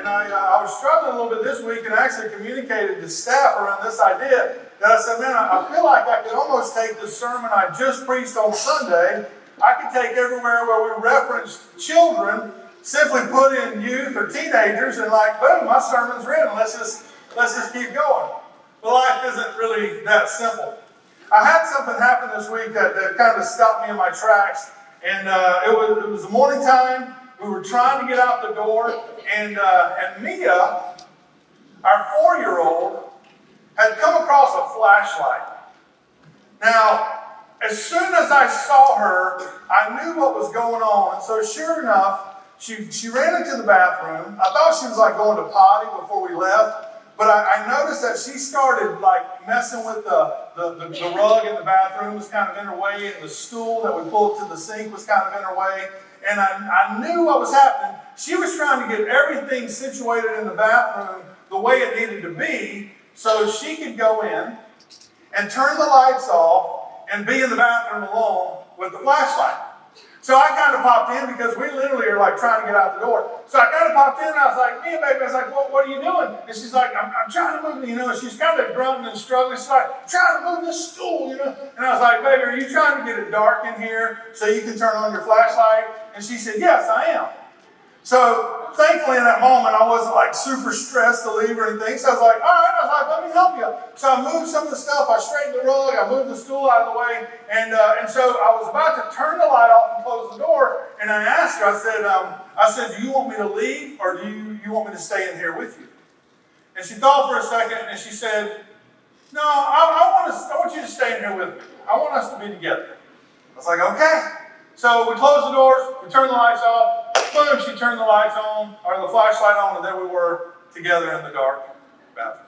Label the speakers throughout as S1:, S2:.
S1: And I was struggling a little bit this week and actually communicated to staff around this idea that I said, man, I feel like I could almost take the sermon I just preached on Sunday. I could take everywhere where we referenced children, simply put in youth or teenagers, and like, boom, my sermon's written. Let's just keep going. But life isn't really that simple. I had something happen this week that kind of stopped me in my tracks. And it was the morning time. We were trying to get out the door. And Mia, our 4-year-old, had come across a flashlight. Now, as soon as I saw her, I knew what was going on. And so sure enough, she ran into the bathroom. I thought she was like going to potty before we left. But I noticed that she started like messing with the rug in the bathroom was kind of in her way, and the stool that we pulled to the sink was kind of in her way. And I knew what was happening. She was trying to get everything situated in the bathroom the way it needed to be so she could go in and turn the lights off and be in the bathroom alone with the flashlight. So I kind of popped in because we literally are like trying to get out the door. So I kind of popped in and I was like, Mia, baby, I was like, well, what are you doing? And she's like, I'm trying to move, she's kind of grunting and struggling. She's like, I'm trying to move this stool, And I was like, baby, are you trying to get it dark in here so you can turn on your flashlight? And she said, yes, I am. So thankfully in that moment, I wasn't like super stressed to leave or anything. So I was like, all right, let me help you. So I moved some of the stuff. I straightened the rug. I moved the stool out of the way. And so I was about to turn the light off and close the door. And I asked her, I said, do you want me to leave or do you want me to stay in here with you? And she thought for a second and she said, no, I want you to stay in here with me. I want us to be together. I was like, okay. So we closed the doors, we turned the lights off, boom, she turned the lights on, or the flashlight on, and there we were together in the dark bathroom.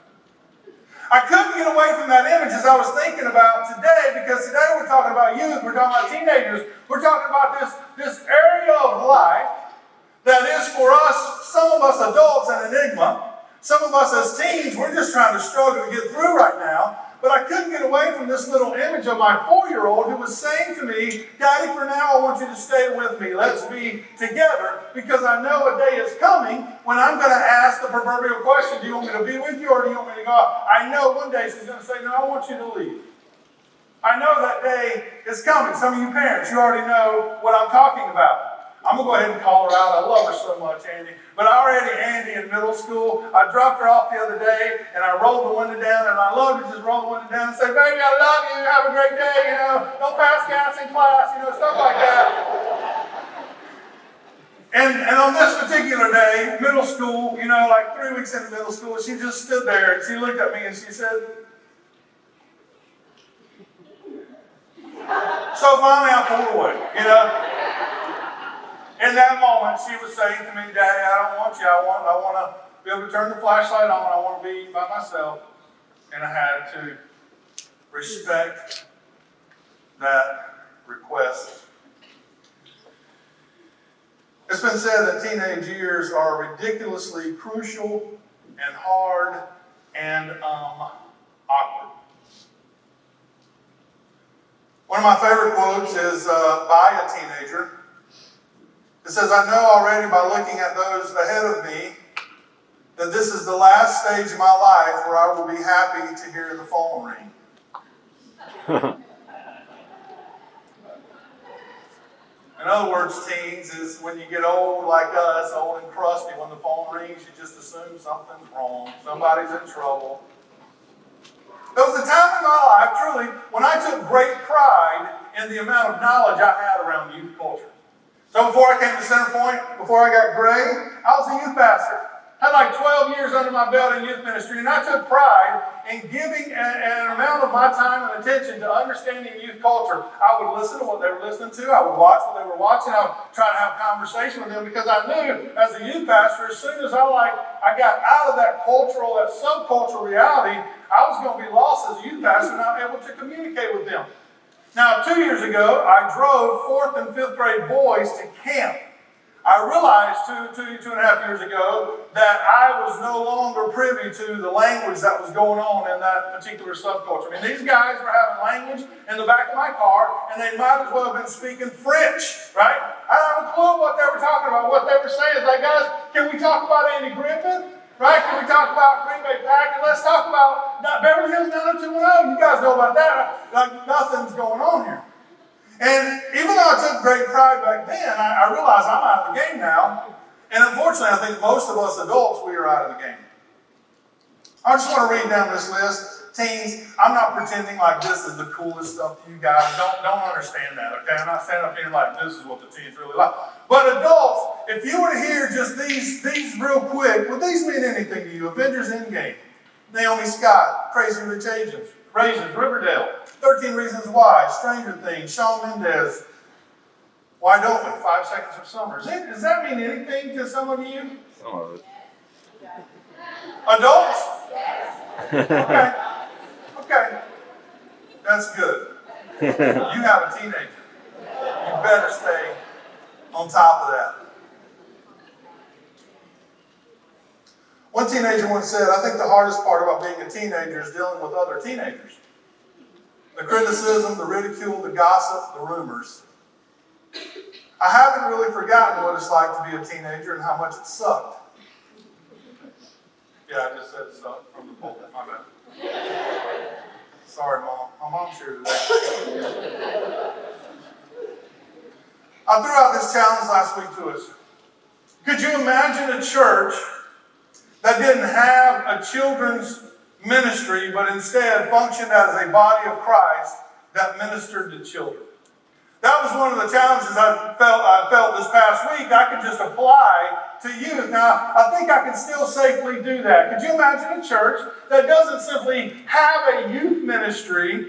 S1: I couldn't get away from that image as I was thinking about today, because today we're talking about youth, we're talking about teenagers, we're talking about this area of life that is for us, some of us adults, an enigma. Some of us as teens, we're just trying to struggle to get through right now. But I couldn't get away from this little image of my 4-year-old who was saying to me, Daddy, for now I want you to stay with me. Let's be together, because I know a day is coming when I'm going to ask the proverbial question, do you want me to be with you or do you want me to go out? I know one day she's going to say, no, I want you to leave. I know that day is coming. Some of you parents, you already know what I'm talking about. I'm going to go ahead and call her out. I love her so much, Andy. But Andy in middle school, I dropped her off the other day, and I rolled the window down, and I love to just roll the window down and say, baby, I love you. Have a great day. Don't pass gas in class, stuff like that. And on this particular day, middle school, like 3 weeks into middle school, she just stood there, and she looked at me, and she said, so finally I pulled away, In that moment, she was saying to me, Daddy, I don't want you. I want to be able to turn the flashlight on. I want to be by myself. And I had to respect that request. It's been said that teenage years are ridiculously crucial and hard and awkward. One of my favorite quotes is by a teenager. It says, I know already by looking at those ahead of me that this is the last stage of my life where I will be happy to hear the phone ring. In other words, teens, is when you get old like us, old and crusty, when the phone rings, you just assume something's wrong. Somebody's in trouble. There was a time in my life, truly, when I took great pride in the amount of knowledge I had around youth culture. So before I came to Centerpoint, before I got gray, I was a youth pastor. I had like 12 years under my belt in youth ministry, and I took pride in giving an amount of my time and attention to understanding youth culture. I would listen to what they were listening to. I would watch what they were watching. I would try to have conversation with them, because I knew as a youth pastor, as soon as I got out of that subcultural reality, I was going to be lost as a youth pastor and not able to communicate with them. Now, 2 years ago, I drove 4th and 5th grade boys to camp. I realized two and a half years ago that I was no longer privy to the language that was going on in that particular subculture. I mean, these guys were having language in the back of my car, and they might as well have been speaking French, right? I don't have a clue what they were talking about. What they were saying is like, guys, Can we talk about Andy Griffith? Right? Can we talk about Green Bay Packers? Let's talk about Beverly Hills 90210. You guys know about that. Like nothing's going on here. And even though I took great pride back then, I realize I'm out of the game now. And unfortunately, I think most of us adults, we are out of the game. I just want to read down this list. Teens, I'm not pretending like this is the coolest stuff to you guys. Don't understand that, okay? I'm not standing up here like this is what the teens really like. But adults, if you were to hear just these real quick, would these mean anything to you? Avengers Endgame, Naomi Scott, Crazy Rich Asians, Raisins, Riverdale, 13 Reasons Why, Stranger Things, Shawn Mendes, Why Don't We, 5 Seconds of Summer. Does that mean anything to some of you?
S2: Some of it.
S1: Adults? Okay. Okay. That's good. You have a teenager. You better stay on top of that. One teenager once said, I think the hardest part about being a teenager is dealing with other teenagers. The criticism, the ridicule, the gossip, the rumors. I haven't really forgotten what it's like to be a teenager and how much it sucked. Yeah, I just said sucked from the pulpit, my bad. Sorry, Mom. My mom's here today. I threw out this challenge last week to us. Could you imagine a church that didn't have a children's ministry, but instead functioned as a body of Christ that ministered to children? That was one of the challenges I felt this past week. I could just apply to youth. Now, I think I can still safely do that. Could you imagine a church that doesn't simply have a youth ministry,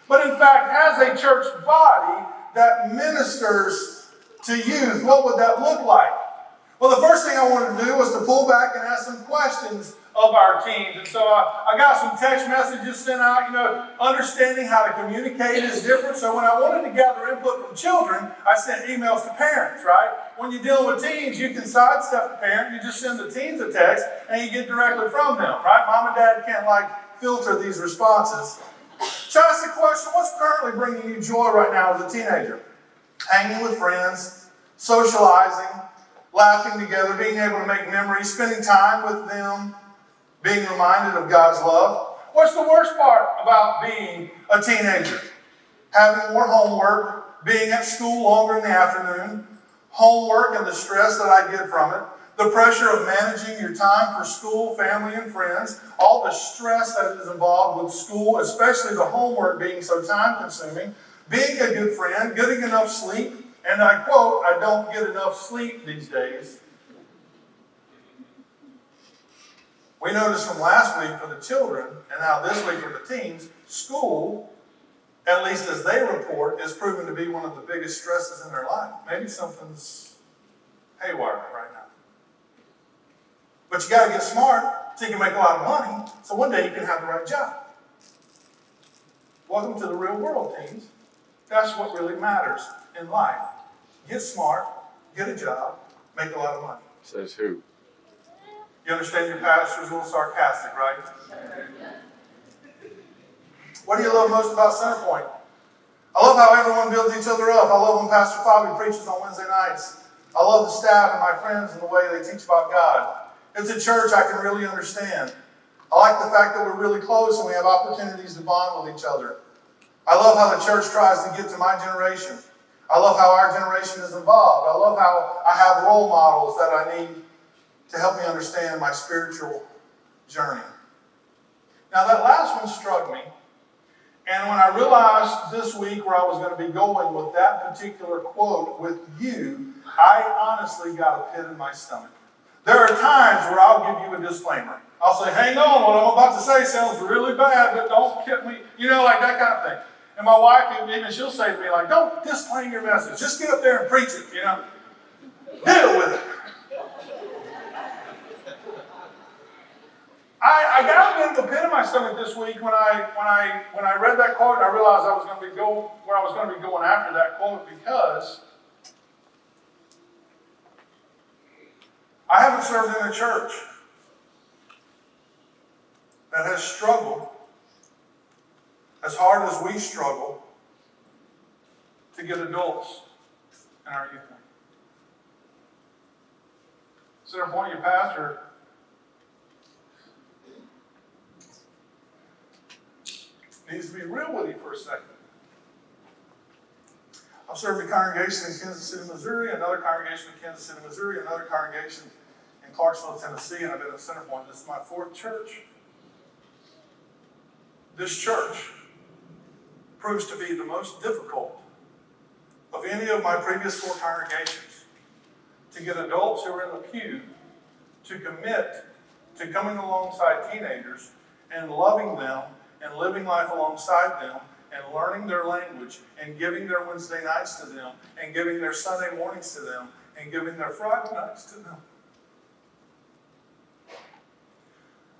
S1: but in fact has a church body that ministers to youth? What would that look like? Well, the first thing I wanted to do was to pull back and ask some questions of our teens. And so I got some text messages sent out, understanding how to communicate is different. So when I wanted to gather input from children, I sent emails to parents, right? When you're dealing with teens, you can sidestep the parent. You just send the teens a text and you get directly from them, right? Mom and dad can't filter these responses. So I asked the question, what's currently bringing you joy right now as a teenager? Hanging with friends, socializing, laughing together, being able to make memories, spending time with them, being reminded of God's love. What's the worst part about being a teenager? Having more homework, being at school longer in the afternoon, homework and the stress that I get from it, the pressure of managing your time for school, family, and friends, all the stress that is involved with school, especially the homework being so time-consuming, being a good friend, getting enough sleep, and I quote, I don't get enough sleep these days. We noticed from last week for the children, and now this week for the teens, school, at least as they report, is proven to be one of the biggest stresses in their life. Maybe something's haywire right now. But you got to get smart so you can make a lot of money, so one day you can have the right job. Welcome to the real world, teens. That's what really matters in life. Get smart, get a job, make a lot of money.
S2: Says who?
S1: You understand your pastor's a little sarcastic, right? What do you love most about Centerpoint? I love how everyone builds each other up. I love when Pastor Fabi preaches on Wednesday nights. I love the staff and my friends and the way they teach about God. It's a church I can really understand. I like the fact that we're really close and we have opportunities to bond with each other. I love how the church tries to get to my generation. I love how our generation is involved. I love how I have role models that I need to help me understand my spiritual journey. Now that last one struck me, and when I realized this week where I was going to be going with that particular quote with you, I honestly got a pit in my stomach. There are times where I'll give you a disclaimer. I'll say, hang on, what I'm about to say sounds really bad, but don't get me, like that kind of thing. And my wife, even she'll say to me, don't disclaim your message. Just get up there and preach it, Deal with it. I got a bit of a pit in my stomach this week when I read that quote and I realized I was going to be where I was going to be going after that quote, because I haven't served in a church that has struggled as hard as we struggle to get adults in our youth. Center Point, your pastor, needs to be real with you for a second. I've served a congregation in Kansas City, Missouri, another congregation in Kansas City, Missouri, another congregation in Clarksville, Tennessee, and I've been at Center Point. This is my fourth church. This church proves to be the most difficult of any of my previous four congregations to get adults who are in the pew to commit to coming alongside teenagers and loving them and living life alongside them and learning their language and giving their Wednesday nights to them and giving their Sunday mornings to them and giving their Friday nights to them.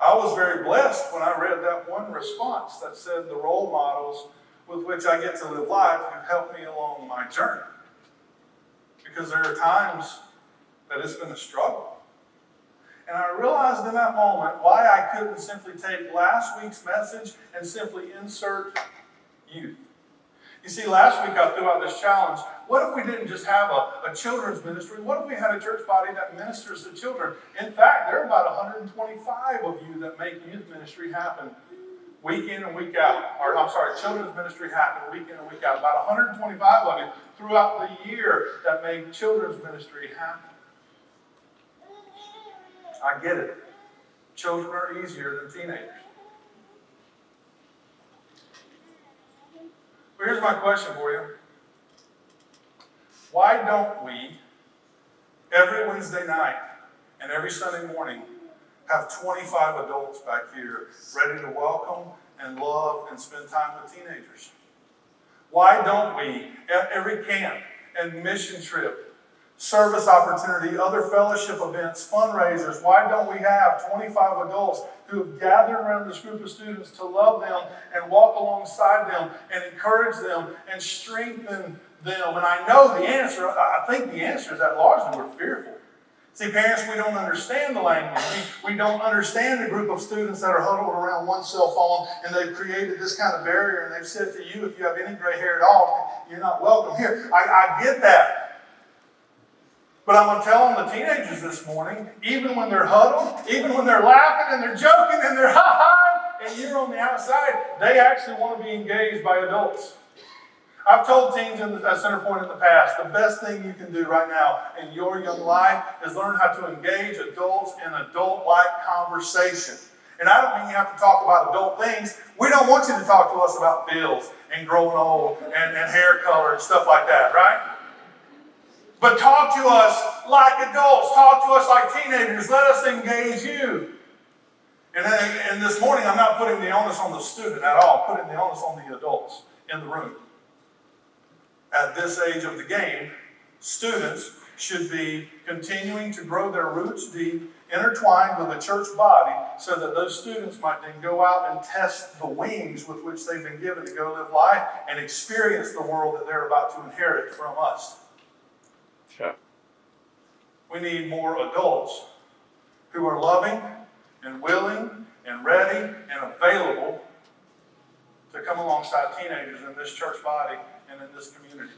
S1: I was very blessed when I read that one response that said the role models with which I get to live life have helped me along my journey. Because there are times that it's been a struggle. And I realized in that moment why I couldn't simply take last week's message and simply insert youth. You see, last week I threw out this challenge. What if we didn't just have a children's ministry? What if we had a church body that ministers to children? In fact, there are about 125 of you that make youth ministry happen week in and week out. Or, I'm sorry, children's ministry happen week in and week out. About 125 of you throughout the year that make children's ministry happen. I get it. Children are easier than teenagers. But here's my question for you. Why don't we, every Wednesday night and every Sunday morning, have 25 adults back here ready to welcome and love and spend time with teenagers? Why don't we, at every camp and mission trip, service opportunity, other fellowship events, fundraisers, why don't we have 25 adults who have gathered around this group of students to love them and walk alongside them and encourage them and strengthen them? And I know the answer, I think the answer is that largely we're fearful. See, parents, we don't understand the language. We don't understand a group of students that are huddled around one cell phone, and they've created this kind of barrier, and they've said to you, if you have any gray hair at all, you're not welcome here. I get that. But I'm going to tell them, the teenagers this morning, even when they're huddled, even when they're laughing and they're joking and they're ha-ha, and you're on the outside, they actually want to be engaged by adults. I've told teens at Center Point in the past, the best thing you can do right now in your young life is learn how to engage adults in adult-like conversation. And I don't mean you have to talk about adult things. We don't want you to talk to us about bills and growing old and hair color and stuff like that, right? But talk to us like adults. Talk to us like teenagers. Let us engage you. And this morning, I'm not putting the onus on the student at all. I'm putting the onus on the adults in the room. At this age of the game, students should be continuing to grow their roots deep, intertwined with the church body, so that those students might then go out and test the wings with which they've been given to go live life and experience the world that they're about to inherit from us. Sure. We need more adults who are loving and willing and ready and available to come alongside teenagers in this church body and in this community.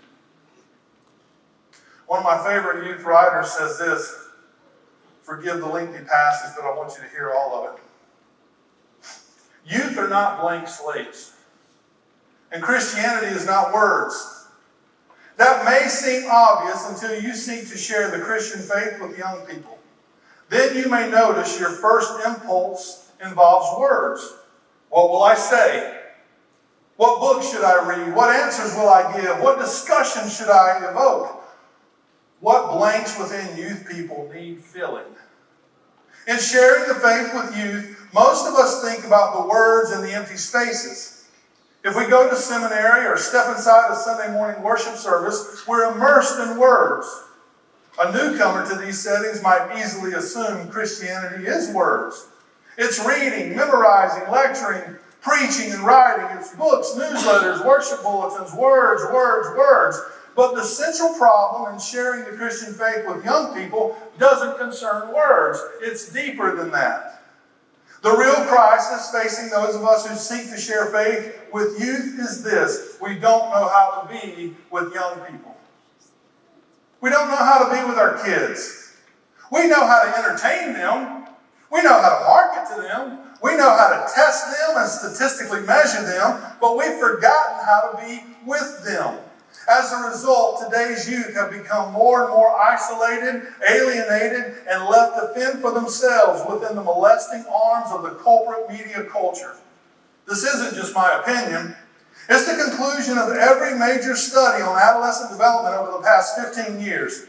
S1: One of my favorite youth writers says this. Forgive the lengthy passage, but I want you to hear all of it. Youth are not blank slates, and Christianity is not words. That may seem obvious until you seek to share the Christian faith with young people. Then you may notice your first impulse involves words. What will I say? What book should I read? What answers will I give? What discussion should I evoke? What blanks within youth people need filling? In sharing the faith with youth, most of us think about the words and the empty spaces. If we go to seminary or step inside a Sunday morning worship service, we're immersed in words. A newcomer to these settings might easily assume Christianity is words. It's reading, memorizing, lecturing, preaching and writing. It's books, newsletters, worship bulletins, words, words, words. But the central problem in sharing the Christian faith with young people doesn't concern words. It's deeper than that. The real crisis facing those of us who seek to share faith with youth is this. We don't know how to be with young people. We don't know how to be with our kids. We know how to entertain them. We know how to market to them. We know how to test them and statistically measure them, but we've forgotten how to be with them. As a result, today's youth have become more and more isolated, alienated, and left to fend for themselves within the molesting arms of the corporate media culture. This isn't just my opinion. It's the conclusion of every major study on adolescent development over the past 15 years.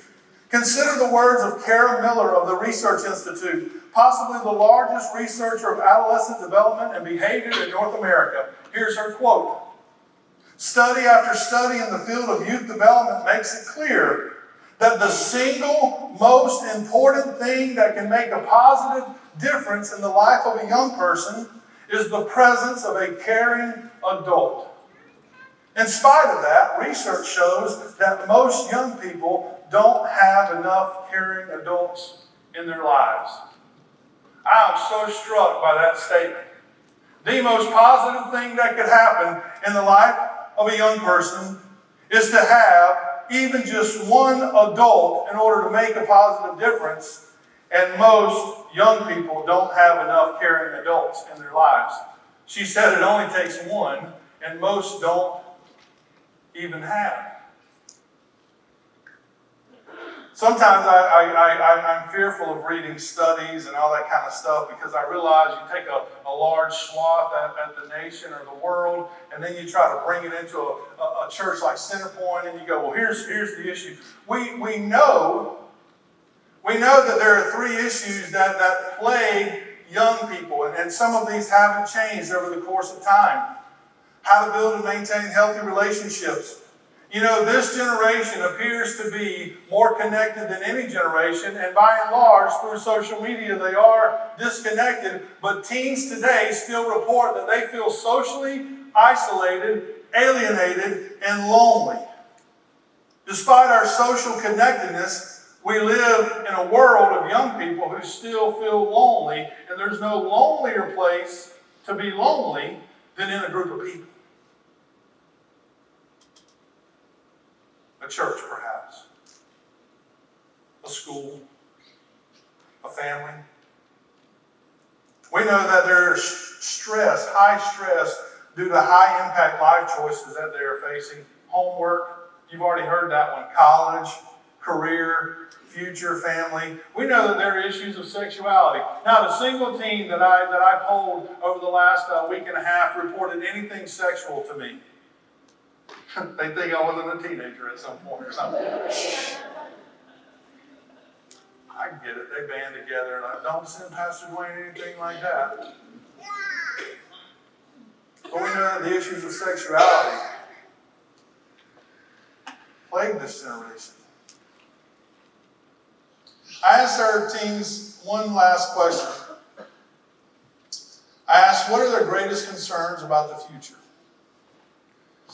S1: Consider the words of Kara Miller of the Research Institute, possibly the largest researcher of adolescent development and behavior in North America. Here's her quote. Study after study in the field of youth development makes it clear that the single most important thing that can make a positive difference in the life of a young person is the presence of a caring adult. In spite of that, research shows that most young people don't have enough caring adults in their lives. I am so struck by that statement. The most positive thing that could happen in the life of a young person is to have even just one adult in order to make a positive difference, and most young people don't have enough caring adults in their lives. She said it only takes one, and most don't even have. Sometimes I'm fearful of reading studies and all that kind of stuff because I realize you take a large swath at the nation or the world, and then you try to bring it into a church like Centerpoint, and you go, well, here's the issue. We know that there are three issues that plague young people, and some of these haven't changed over the course of time. How to build and maintain healthy relationships. You know, this generation appears to be more connected than any generation, and by and large, through social media, they are disconnected. But teens today still report that they feel socially isolated, alienated, and lonely. Despite our social connectedness, we live in a world of young people who still feel lonely, and there's no lonelier place to be lonely than in a group of people. A church, perhaps. A school. A family. We know that there's stress, high stress, due to high impact life choices that they are facing. Homework, you've already heard that one. College, career, future, family. We know that there are issues of sexuality. Now, the single teen that I polled over the last week and a half reported anything sexual to me. They think I wasn't a teenager at some point or something. I get it. They band together and don't send Pastor Dwayne anything like that. But we know that the issues of sexuality plague this generation. I asked our teens one last question. I asked, what are their greatest concerns about the future?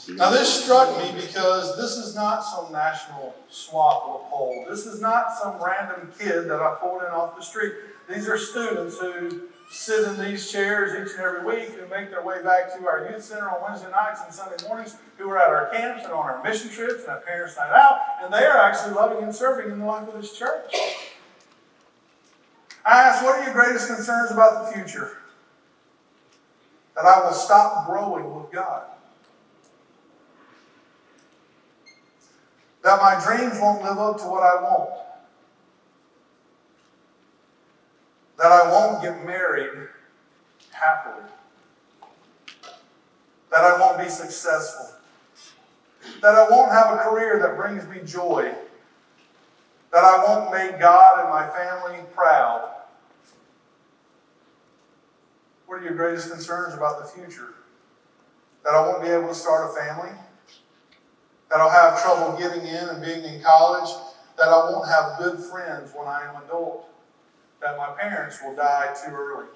S1: Now this struck me because this is not some national swath or poll. This is not some random kid that I pulled in off the street. These are students who sit in these chairs each and every week and make their way back to our youth center on Wednesday nights and Sunday mornings, who are at our camps and on our mission trips and at Parents' Night Out, and they are actually loving and serving in the life of this church. I asked, what are your greatest concerns about the future? That I will stop growing with God. That my dreams won't live up to what I want. That I won't get married happily. That I won't be successful. That I won't have a career that brings me joy. That I won't make God and my family proud. What are your greatest concerns about the future? That I won't be able to start a family? That I'll have trouble getting in and being in college? That I won't have good friends when I am an adult? That my parents will die too early?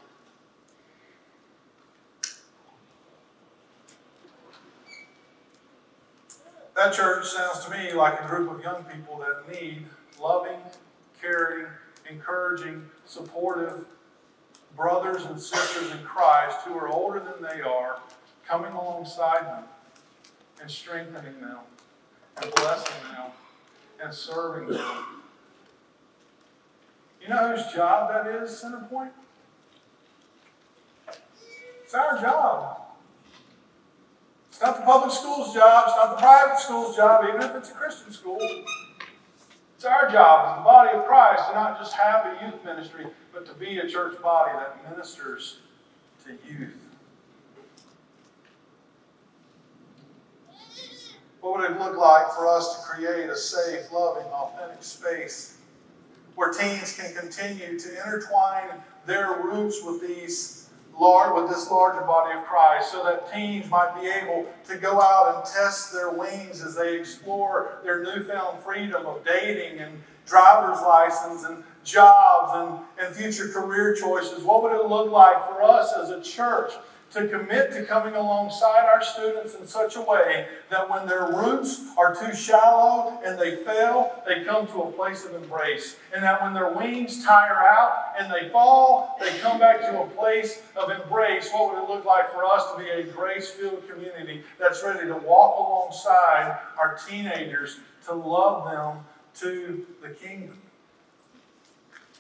S1: That church sounds to me like a group of young people that need loving, caring, encouraging, supportive brothers and sisters in Christ who are older than they are, coming alongside them and strengthening them and blessing them and serving them. You know whose job that is, Centerpoint? It's our job. It's not the public school's job. It's not the private school's job, even if it's a Christian school. It's our job as the body of Christ to not just have a youth ministry, but to be a church body that ministers to youth. What would it look like for us to create a safe, loving, authentic space where teens can continue to intertwine their roots with this larger body of Christ, so that teens might be able to go out and test their wings as they explore their newfound freedom of dating and driver's license and jobs and future career choices? What would it look like for us as a church to commit to coming alongside our students in such a way that when their roots are too shallow and they fail, they come to a place of embrace. And that when their wings tire out and they fall, they come back to a place of embrace. What would it look like for us to be a grace-filled community that's ready to walk alongside our teenagers, to love them to the kingdom?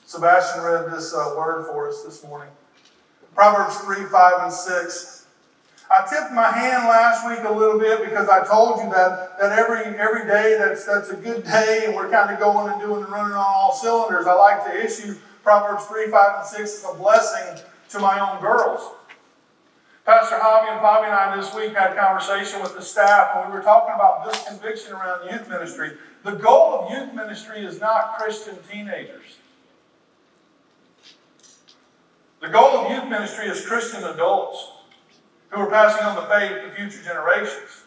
S1: Sebastian read this word for us this morning. Proverbs 3, 5, and 6. I tipped my hand last week a little bit because I told you that every day that's a good day and we're kind of going and doing and running on all cylinders. I like to issue Proverbs 3, 5, and 6 as a blessing to my own girls. Pastor Javi and Bobby and I this week had a conversation with the staff, and we were talking about this conviction around youth ministry. The goal of youth ministry is not Christian teenagers. The goal of youth ministry is Christian adults who are passing on the faith to future generations.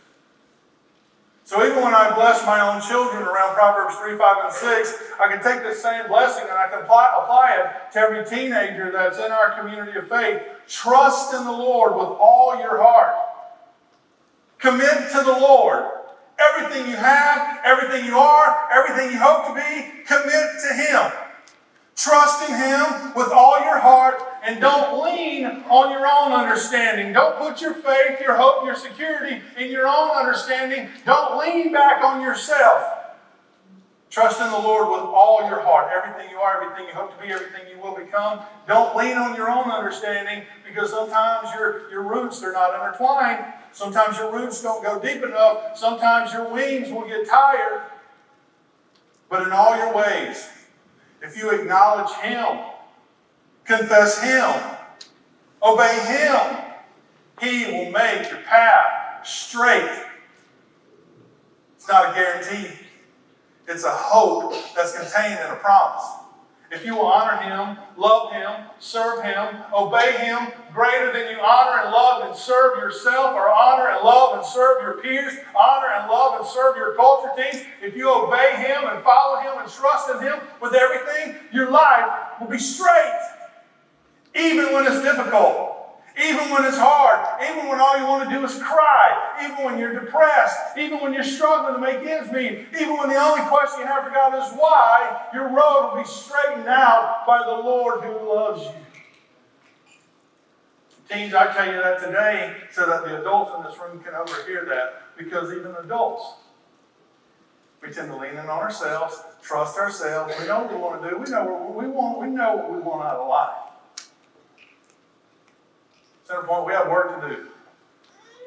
S1: So even when I bless my own children around Proverbs 3, 5, and 6, I can take this same blessing and I can apply it to every teenager that's in our community of faith. Trust in the Lord with all your heart. Commit to the Lord. Everything you have, everything you are, everything you hope to be, commit to Him. Trust in Him with all your heart, and don't lean on your own understanding. Don't put your faith, your hope, your security in your own understanding. Don't lean back on yourself. Trust in the Lord with all your heart. Everything you are, everything you hope to be, everything you will become. Don't lean on your own understanding, because sometimes your roots are not intertwined. Sometimes your roots don't go deep enough. Sometimes your wings will get tired. But in all your ways, if you acknowledge Him, confess Him, obey Him, He will make your path straight. It's not a guarantee. It's a hope that's contained in a promise. If you will honor Him, love Him, serve Him, obey Him greater than you honor and love and serve yourself, or honor and love and serve your peers, honor and love and serve your culture teams, if you obey Him and follow Him and trust in Him with everything, your life will be straight. Even when it's difficult. Even when it's hard, even when all you want to do is cry, even when you're depressed, even when you're struggling to make ends meet, even when the only question you have for God is why, your road will be straightened out by the Lord who loves you. Teens, I tell you that today so that the adults in this room can overhear that, because even adults, we tend to lean in on ourselves, trust ourselves. We know what we want to do. We know what we want out of life. Centerpoint, we have work to do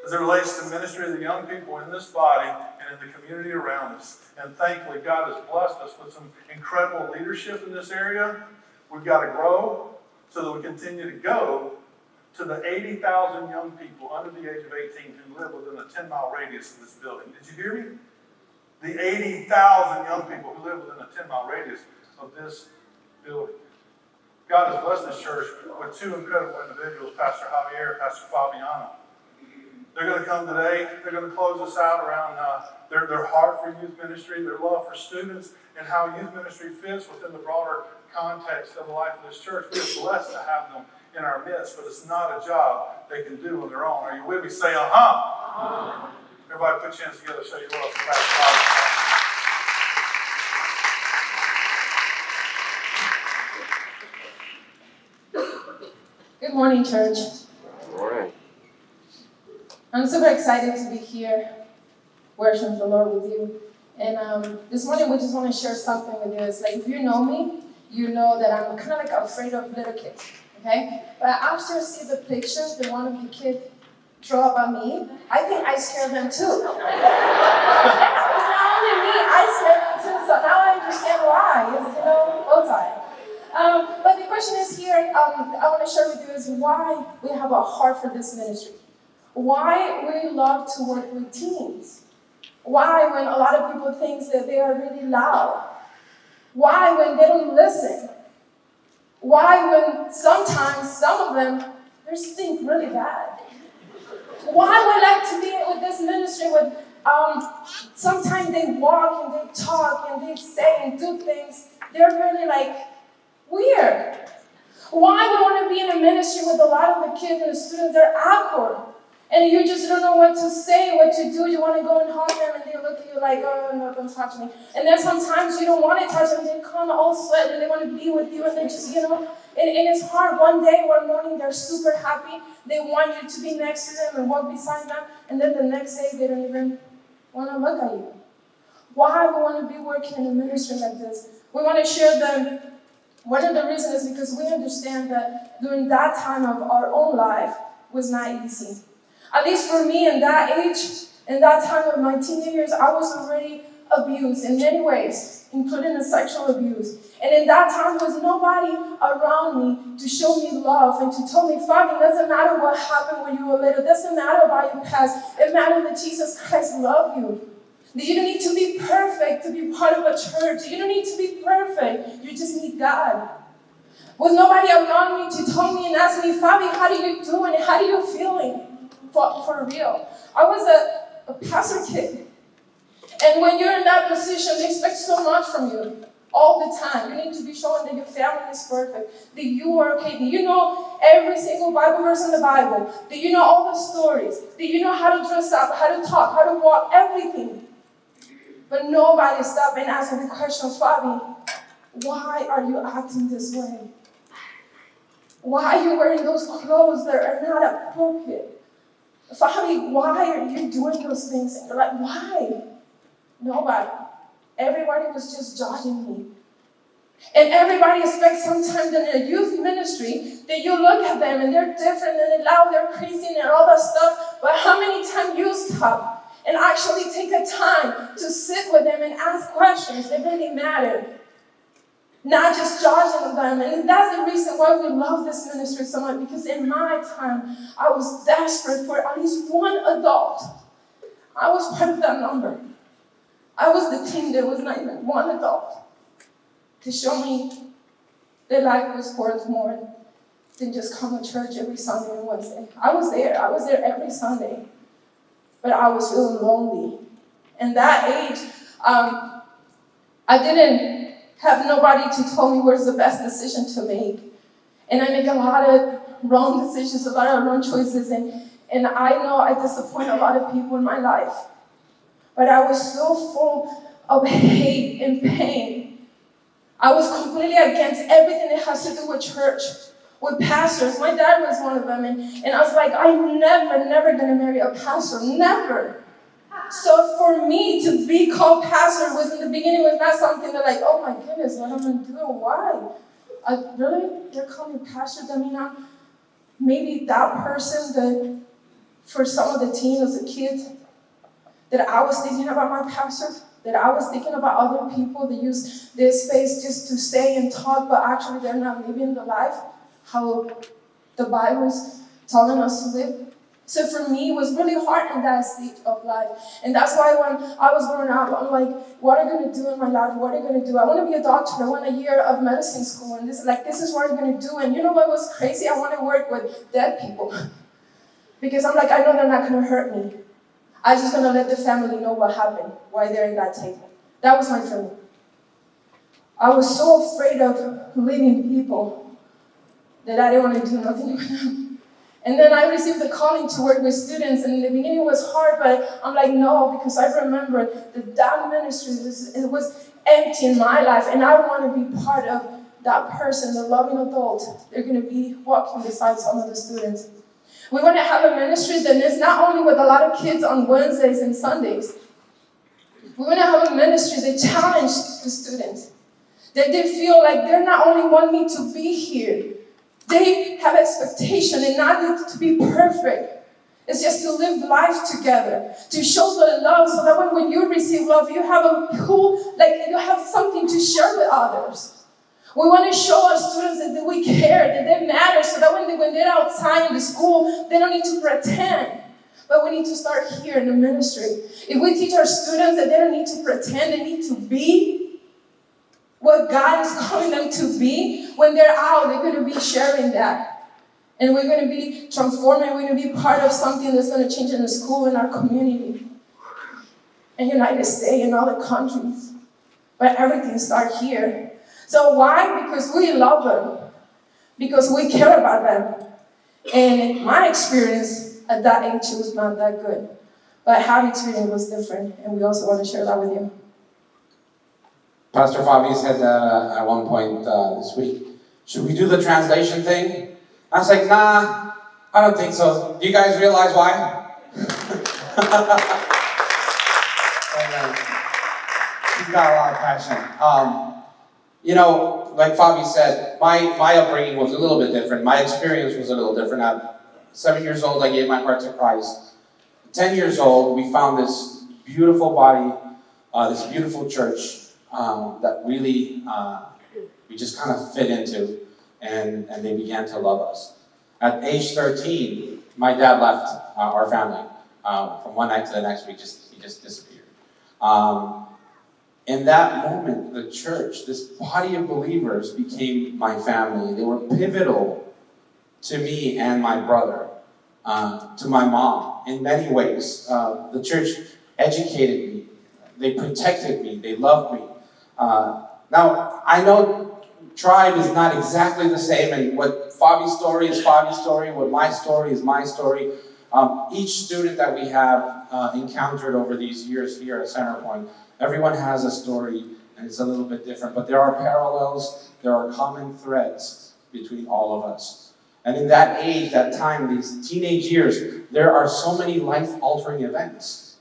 S1: as it relates to the ministry of the young people in this body and in the community around us. And thankfully, God has blessed us with some incredible leadership in this area. We've got to grow so that we continue to go to the 80,000 young people under the age of 18 who live within a 10-mile radius of this building. Did you hear me? The 80,000 young people who live within a 10-mile radius of this building. God has blessed this church with two incredible individuals, Pastor Javier and Pastor Fabiano. They're going to come today. They're going to close us out around their heart for youth ministry, their love for students, and how youth ministry fits within the broader context of the life of this church. We are blessed to have them in our midst, but it's not a job they can do on their own. Are you with me? Say, uh-huh. Everybody put your hands together, say your love for Pastor Javier.
S2: Good morning, church.
S3: Good morning.
S2: I'm super excited to be here, worshiping the Lord with you. And this morning, we just want to share something with you. It's like, if you know me, you know that I'm kind of like afraid of little kids, okay? But after I see the picture that one of the kids draw about me, I think I scare them too. It's not only me, I scare them too, so now I understand why. It's, both sides. But the question is here, I want to share with you is why we have a heart for this ministry. Why we love to work with teens. Why when a lot of people think that they are really loud. Why when they don't listen. Why when sometimes some of them, they stink really bad. Why we like to be with this ministry with, sometimes they walk and they talk and they say and do things, they're really like weird. Why we want to be in a ministry with a lot of the kids and the students, they're awkward. And you just don't know what to say, what to do. You want to go and hug them and they look at you like, oh, no, don't touch me. And then sometimes you don't want to touch them. They come all sweat and they want to be with you and they just, and it's hard. One day, one morning, they're super happy. They want you to be next to them and walk beside them. And then the next day, they don't even want to look at you. Why we want to be working in a ministry like this? We want to share them. One of the reasons is because we understand that during that time of our own life was not easy. At least for me in that age, in that time of my teenage years, I was already abused in many ways, including the sexual abuse. And in that time, there was nobody around me to show me love and to tell me, Fabi, it doesn't matter what happened when you were little. It doesn't matter about your past. It matters that Jesus Christ loved you. That you don't need to be perfect to be part of a church. You don't need to be perfect. You just need God. Was nobody around me to tell me and ask me, Fabi, how are you doing? How are you feeling? For real. I was a pastor kid. And when you're in that position, they expect so much from you. All the time. You need to be showing that your family is perfect. That you are okay. That you know every single Bible verse in the Bible. That you know all the stories. That you know how to dress up, how to talk, how to walk, everything. But nobody stopped and asked me the question, Fabi, why are you acting this way? Why are you wearing those clothes that are not appropriate? Fabi, why are you doing those things? And you're like, why? Nobody. Everybody was just judging me. And everybody expects sometimes in a youth ministry that you look at them and they're different and they're loud, they're crazy and all that stuff. But how many times you stop and actually take a time to sit with them and ask questions that really matter? Not just judging them. And that's the reason why we love this ministry so much. Because in my time, I was desperate for at least one adult. I was part of that number. I was the team that was not even one adult to show me that life was worth more than just come to church every Sunday and Wednesday. I was there every Sunday, but I was feeling lonely. And that age, I didn't have nobody to tell me what's the best decision to make. And I make a lot of wrong decisions, a lot of wrong choices, and I know I disappoint a lot of people in my life. But I was so full of hate and pain. I was completely against everything that has to do with church, with pastors. My dad was one of them, and I was like, I'm never gonna marry a pastor, never. So for me to be called pastor was in the beginning was not something that like, oh my goodness, what am I gonna do? Why? Really? They're calling me pastor? I mean, maybe that person that for some of the teens as a kid, that I was thinking about my pastor, that I was thinking about other people that use this space just to say and talk, but actually they're not living the life how the Bible is telling us to live. So for me, it was really hard in that stage of life. And that's why when I was growing up, I'm like, what am I going to do in my life? What am I going to do? I want to be a doctor. I want a year of medicine school. And this is what I'm going to do. And you know what was crazy? I want to work with dead people. Because I'm like, I know they're not going to hurt me. I'm just going to let the family know what happened, why they're in that table. That was my dream. I was so afraid of leaving people that I didn't want to do nothing with them. And then I received the calling to work with students, and in the beginning it was hard, but I'm like, no, because I remember that ministry, it was empty in my life, and I want to be part of that person, the loving adult. They're going to be walking beside some of the students. We want to have a ministry that is not only with a lot of kids on Wednesdays and Sundays. We want to have a ministry that challenges the students. That they feel like they're not only want me to be here, they have expectation and not to be perfect. It's just to live life together, to show the love, so that when you receive love, you have you have something to share with others. We want to show our students that we care, that they matter, so that when they're outside in the school, they don't need to pretend. But we need to start here in the ministry. If we teach our students that they don't need to pretend, they need to be what God is calling them to be, when they're out, they're going to be sharing that. And we're going to be transforming, we're going to be part of something that's going to change in the school, in our community, in the United States, in other countries. But everything starts here. So why? Because we love them. Because we care about them. And my experience at that age was not that good. But Javi's experience was different, and we also want to share that with you.
S3: Pastor Fabi said at one point this week, should we do the translation thing? I was like, nah, I don't think so. Do you guys realize why? He's got a lot of passion. Like Fabi said, my upbringing was a little bit different. My experience was a little different. At 7 years old, I gave my heart to Christ. 10 years old, we found this beautiful body, this beautiful church that really we just kind of fit into, and they began to love us. At age 13, my dad left our family. From one night to the next, he just disappeared. In that moment, the church, this body of believers, became my family. They were pivotal to me and my brother, to my mom, in many ways. The church educated me. They protected me. They loved me. Now, I know tribe is not exactly the same, and what Fabi's story is Fabi's story, what my story is my story. Each student that we have encountered over these years here at Centerpoint, everyone has a story, and it's a little bit different, but there are parallels, there are common threads between all of us. And in that age, that time, these teenage years, there are so many life-altering events.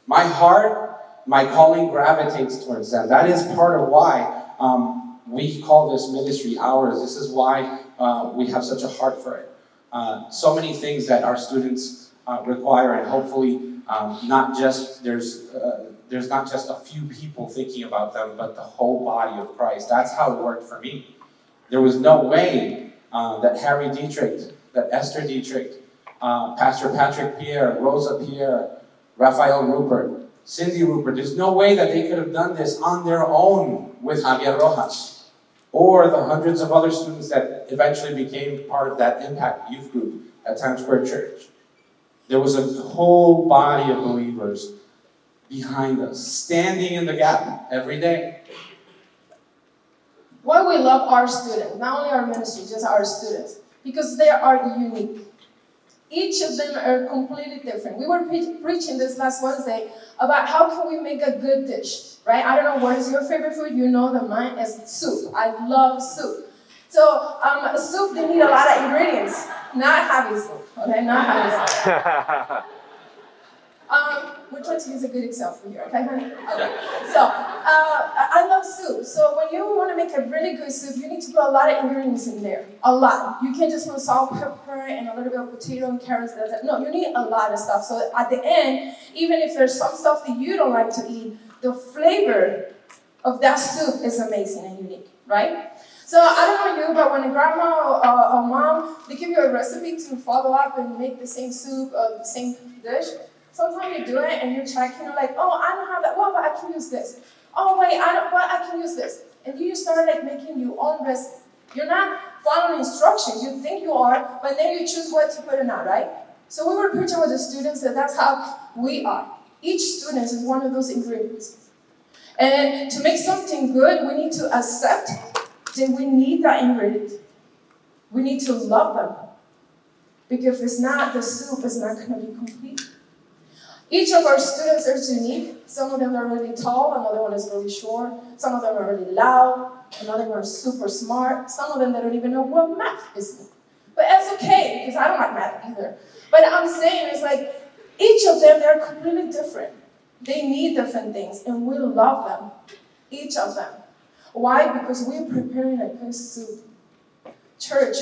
S3: My heart, my calling gravitates towards them. That is part of why we call this ministry ours. This is why we have such a heart for it. So many things that our students require, and hopefully there's not just a few people thinking about them, but the whole body of Christ. That's how it worked for me. There was no way that Harry Dietrich, that Esther Dietrich, Pastor Patrick Pierre, Rosa Pierre, Raphael Rupert, Cindy Rupert, there's no way that they could have done this on their own with Javier Rojas, or the hundreds of other students that eventually became part of that Impact Youth Group at Times Square Church. There was a whole body of believers behind us, standing in the gap every day.
S2: Why we love our students, not only our ministry, just our students, because they are unique. Each of them are completely different. We were preaching this last Wednesday about how can we make a good dish, right? I don't know what is your favorite food. You know that mine is soup. I love soup. So soup, they need a lot of ingredients. Not heavy soup, okay? Not heavy soup. We're trying to use a good example here, okay, honey? Okay. So, I love soup. So when you want to make a really good soup, you need to put a lot of ingredients in there. A lot. You can't just put salt, pepper, and a little bit of potato and carrots. No, you need a lot of stuff. So at the end, even if there's some stuff that you don't like to eat, the flavor of that soup is amazing and unique, right? So I don't know you, but when a grandma or mom, they give you a recipe to follow up and make the same soup or the same dish, sometimes you do it and you check, like, oh, I don't have that. Well, but I can use this. Oh, wait, I can use this. And you start making your own recipe. You're not following instructions. You think you are, but then you choose what to put in that, right? So we were preaching with the students that that's how we are. Each student is one of those ingredients. And to make something good, we need to accept that we need that ingredient. We need to love them. Because if it's not, the soup is not going to be complete. Each of our students is unique. Some of them are really tall, another one is really short. Some of them are really loud, another one are super smart. Some of them they don't even know what math is. But that's okay, because I don't like math either. But I'm saying it's each of them, they're completely different. They need different things, and we love them. Each of them. Why? Because we're preparing a good soup. Church,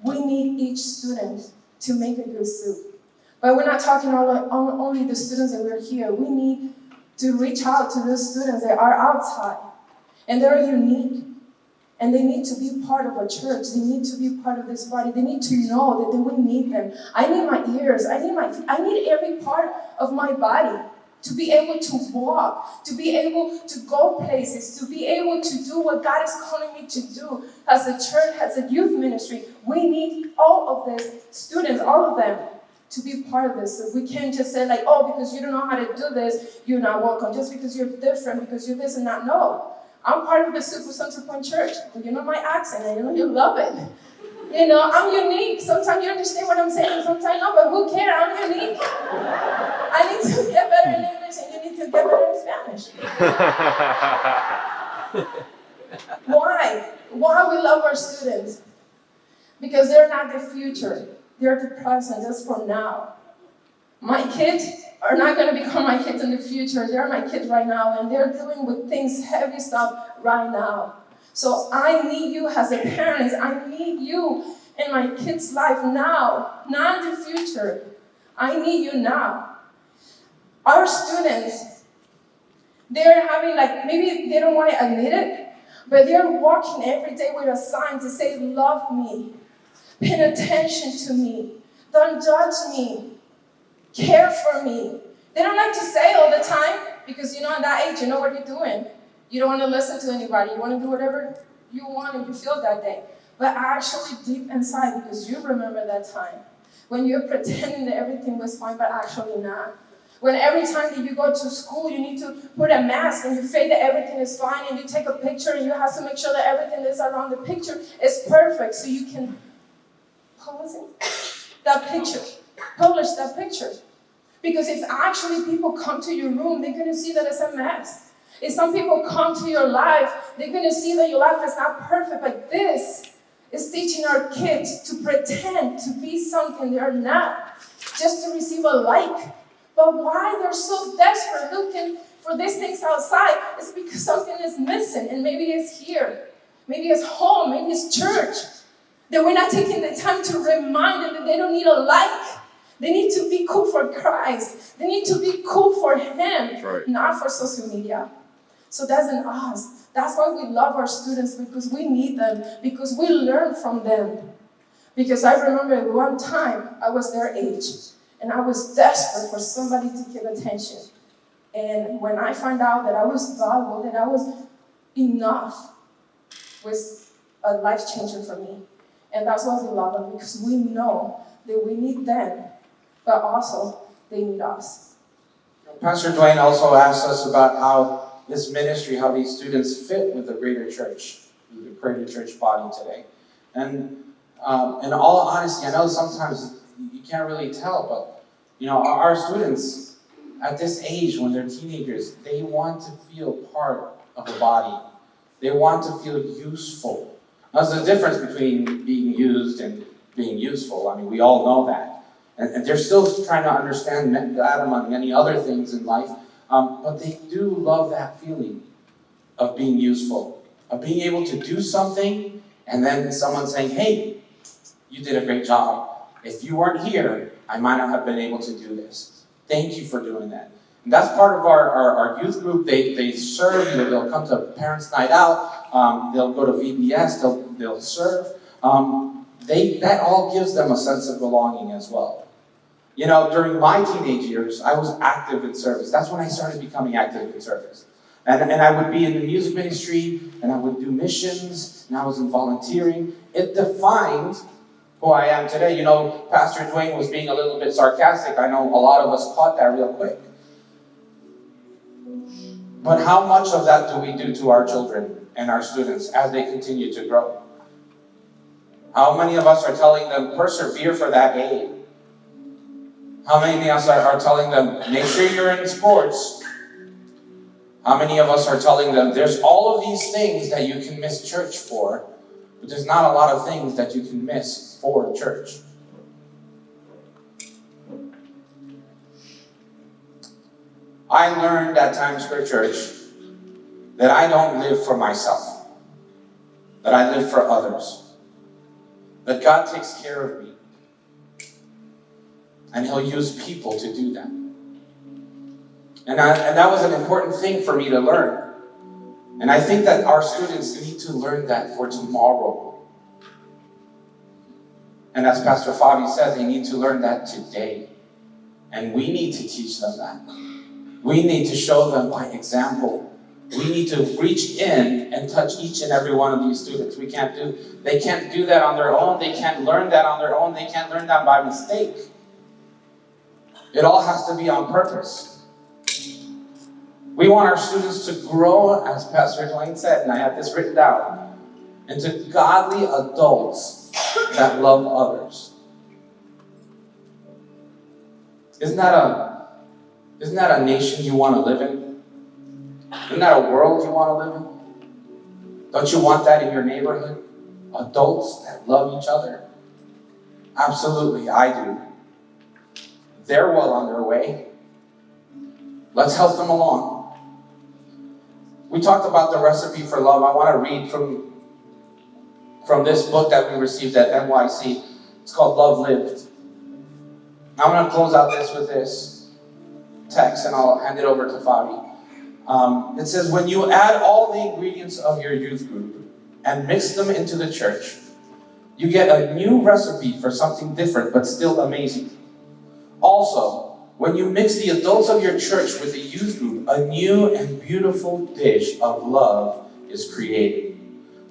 S2: we need each student to make a good soup. But we're not talking only the students that we're here. We need to reach out to those students that are outside. And they're unique. And they need to be part of a church. They need to be part of this body. They need to know that we need them. I need my ears. I need every part of my body to be able to walk, to be able to go places, to be able to do what God is calling me to do as a church, as a youth ministry. We need all of the students, all of them, to be part of this. So we can't just say like, oh, because you don't know how to do this, you're not welcome. Just because you're different, because you're this and that. No. I'm part of the Super Center Point Church. You know my accent, and you know you love it. You know, I'm unique. Sometimes you understand what I'm saying, sometimes not, but who cares? I'm unique. I need to get better in English, and you need to get better in Spanish. Why? Why we love our students? Because they're not the future. They're the present. That's for now. My kids are not going to become my kids in the future. They're my kids right now, and they're dealing with things, heavy stuff right now. So I need you as a parent. I need you in my kids' life now, not in the future. I need you now. Our students, they're having maybe they don't want to admit it, but they're walking every day with a sign to say, love me, pay attention to me, don't judge me, care for me. They don't like to say it all the time because, at that age, you know what you're doing. You don't want to listen to anybody. You want to do whatever you want and you feel that day. But actually deep inside, because you remember that time when you're pretending that everything was fine, but actually not. When every time that you go to school, you need to put a mask and you fake that everything is fine and you take a picture and you have to make sure that everything that's around the picture is perfect so you can publish that picture. Because if actually people come to your room, they're going to see that it's a mess. If some people come to your life, they're going to see that your life is not perfect. But this is teaching our kids to pretend to be something they're not, just to receive a like. But why they're so desperate looking for these things outside is because something is missing. And maybe it's here. Maybe it's home. Maybe it's church. That we're not taking the time to remind them that they don't need a like. They need to be cool for Christ. They need to be cool for Him, right, not for social media. So that's in us. That's why we love our students, because we need them, because we learn from them. Because I remember one time I was their age, and I was desperate for somebody to give attention. And when I found out that I was valuable, that I was enough, was a life changer for me. And that's why we love them, because we know that we need them, but also they need us.
S3: Pastor Dwayne also asked us about how this ministry, how these students fit with the greater church, the greater church body today. And in all honesty, I know sometimes you can't really tell, but our students at this age, when they're teenagers, they want to feel part of the body. They want to feel useful. Now, there's a difference between being used and being useful. I mean, we all know that. And they're still trying to understand that among many other things in life. But they do love that feeling of being useful, of being able to do something, and then someone saying, hey, you did a great job. If you weren't here, I might not have been able to do this. Thank you for doing that. And that's part of our youth group. They serve. They'll come to Parents' Night Out. They'll go to VBS. They'll serve. That all gives them a sense of belonging as well. During my teenage years, I was active in service. That's when I started becoming active in service. And I would be in the music ministry, and I would do missions, and I was in volunteering. It defined who I am today. Pastor Dwayne was being a little bit sarcastic. I know a lot of us caught that real quick. But how much of that do we do to our children and our students as they continue to grow? How many of us are telling them, persevere for that A? How many of us are telling them, make sure you're in sports? How many of us are telling them, there's all of these things that you can miss church for, but there's not a lot of things that you can miss for church? I learned at Times Square Church that I don't live for myself, that I live for others, that God takes care of me, and He'll use people to do that. And that was an important thing for me to learn. And I think that our students need to learn that for tomorrow. And as Pastor Fabi said, they need to learn that today. And we need to teach them that. We need to show them by example. We need to reach in and touch each and every one of these students. They can't do that on their own. They can't learn that on their own. They can't learn that by mistake. It all has to be on purpose. We want our students to grow, as Pastor Dwayne said, and I have this written down, into godly adults that love others. Isn't that a nation you want to live in? Isn't that a world you want to live in? Don't you want that in your neighborhood? Adults that love each other? Absolutely, I do. They're well on their way. Let's help them along. We talked about the recipe for love. I want to read from this book that we received at NYC. It's called Love Lived. I'm going to close out with this text, and I'll hand it over to Fabi. It says, when you add all the ingredients of your youth group and mix them into the church, you get a new recipe for something different but still amazing. Also, when you mix the adults of your church with the youth group, a new and beautiful dish of love is created.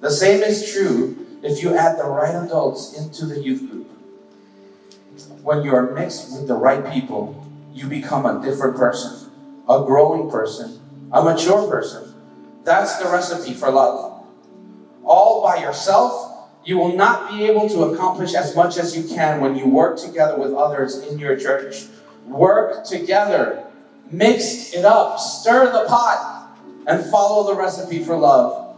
S3: The same is true if you add the right adults into the youth group. When you are mixed with the right people, you become a different person, a growing person, a mature person. That's the recipe for love. All by yourself, you will not be able to accomplish as much as you can when you work together with others in your church. Work together. Mix it up. Stir the pot and follow the recipe for love.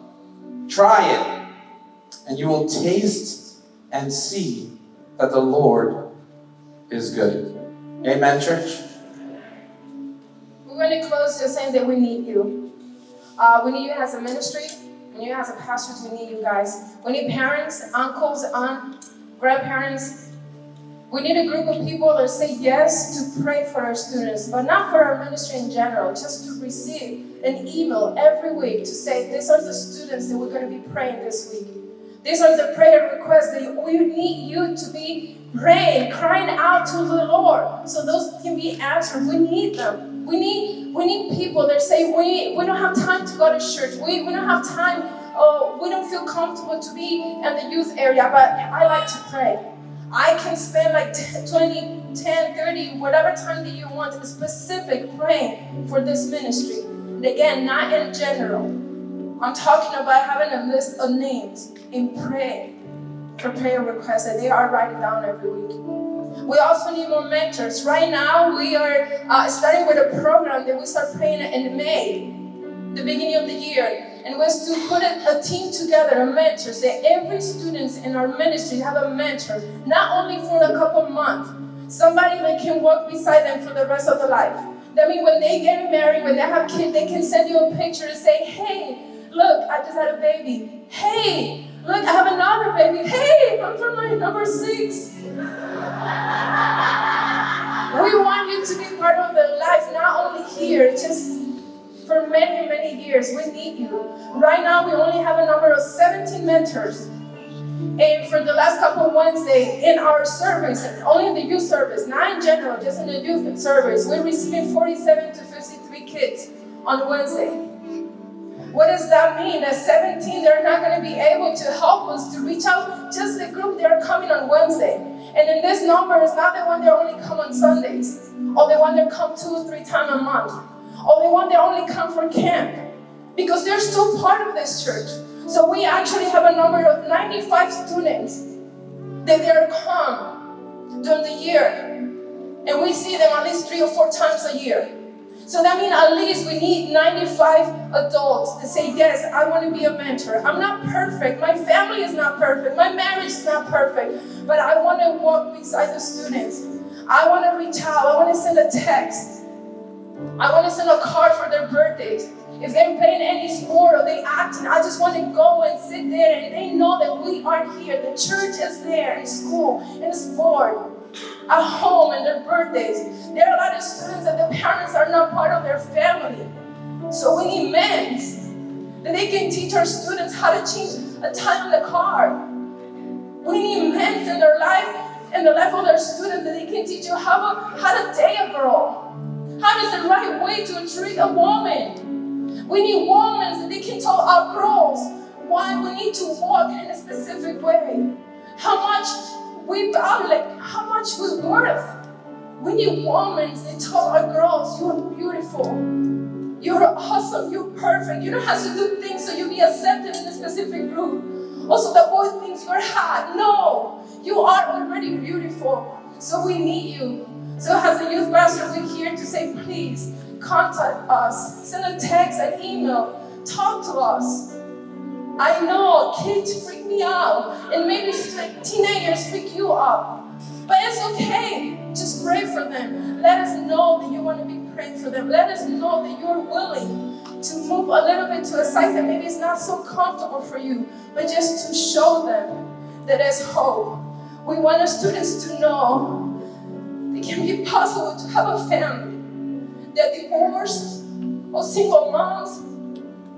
S3: Try it, and you will taste and see that the Lord is good. Amen, church?
S2: We're going to close just saying that we need you. We need you as a ministry. We need you as a pastor. We need you guys. We need parents, uncles, aunts, grandparents. We need a group of people that say yes to pray for our students, but not for our ministry in general, just to receive an email every week to say, these are the students that we're going to be praying this week. These are the prayer requests that we need you to be praying, crying out to the Lord, so those can be answered. We need them. We need people that say, we don't have time to go to church. We don't have time. We don't feel comfortable to be in the youth area, but I like to pray. I can spend like 20, 10, 30, whatever time that you want, specific praying for this ministry. And again, not in general. I'm talking about having a list of names and pray for prayer requests that they are writing down every week. We also need more mentors. Right now, we are starting with a program that we start praying in May, the beginning of the year. And was to put a team together, a mentor, that every student in our ministry have a mentor, not only for a couple months, somebody that can walk beside them for the rest of their life. That means when they get married, when they have kids, they can send you a picture and say, hey, look, I just had a baby. Hey, look, I have another baby. Hey, I'm from my number 6. We want you to be part of their life, not only here, just for many, many years. We need you. Right now, we only have a number of 17 mentors. And for the last couple of Wednesdays in our service, only in the youth service, not in general, just in the youth service, we're receiving 47 to 53 kids on Wednesday. What does that mean? That 17, they're not going to be able to help us to reach out just the group that are coming on Wednesday. And in this number is not the one that only come on Sundays, or the one that come 2 or 3 times a month, or the one that only come for camp, because they're still part of this church. So we actually have a number of 95 students that they are come during the year, and we see them at least 3 or 4 times a year. So that means at least we need 95 adults to say, yes, I want to be a mentor. I'm not perfect. My family is not perfect. My marriage is not perfect. But I want to walk beside the students. I want to reach out. I want to send a text. I want to send a card for their birthdays. If they're playing any sport or they acting, I just want to go and sit there and they know that we are here. The church is there in school, in sport, at home, and their birthdays. There are a lot of students that the parents are not part of their family. So we need men that they can teach our students how to change a tire in the car. We need men in their life, in the life of their students, that they can teach you how to date a girl. How is the right way to treat a woman? We need women that they can tell our girls why we need to walk in a specific way. How much we value, like how much we're worth. We need women that tell our girls, you're beautiful, you're awesome, you're perfect. You don't have to do things so you'll be accepted in a specific group. Also, the boy thinks you're hot. No, you are already beautiful. So we need you. So as a youth pastor, we're here to say, please, contact us. Send a text, an email. Talk to us. I know kids freak me out. And maybe teenagers freak you out. But it's okay. Just pray for them. Let us know that you want to be praying for them. Let us know that you're willing to move a little bit to a side that maybe it's not so comfortable for you. But just to show them that there's hope. We want our students to know it can be possible to have a family. They're divorced or single moms.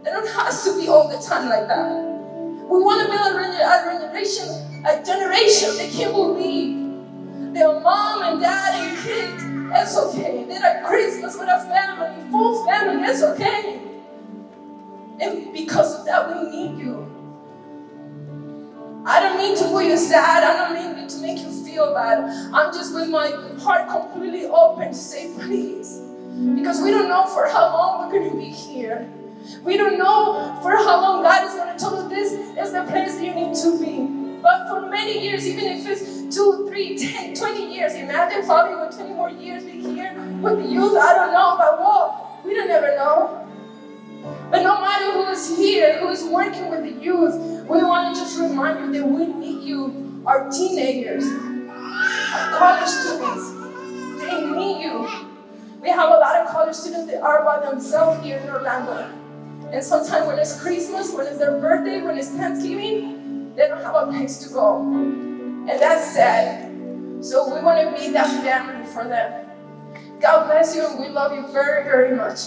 S2: They don't have to be all the time like that. We want to build a generation that can believe their mom and dad and kids. It's okay. They had Christmas with a family, full family. It's okay. And because of that, we need you. I don't mean to put you sad. I don't mean to make you feel bad. I'm just with my heart completely open to say, please. Because we don't know for how long we're going to be here. We don't know for how long God is going to tell us this is the place that you need to be. But for many years, even if it's 2, 3, 10, 20 years, imagine probably with 20 more years be here with the youth. I don't know, but well, we don't ever know. But no matter who is here, who is working with the youth, we want to just remind you that we need you, our teenagers, our college students. They need you. We have a lot of college students that are by themselves here in Orlando. And sometimes when it's Christmas, when it's their birthday, when it's Thanksgiving, they don't have a place to go. And that's sad. So we want to be that family for them. God bless you, and we love you very, very much.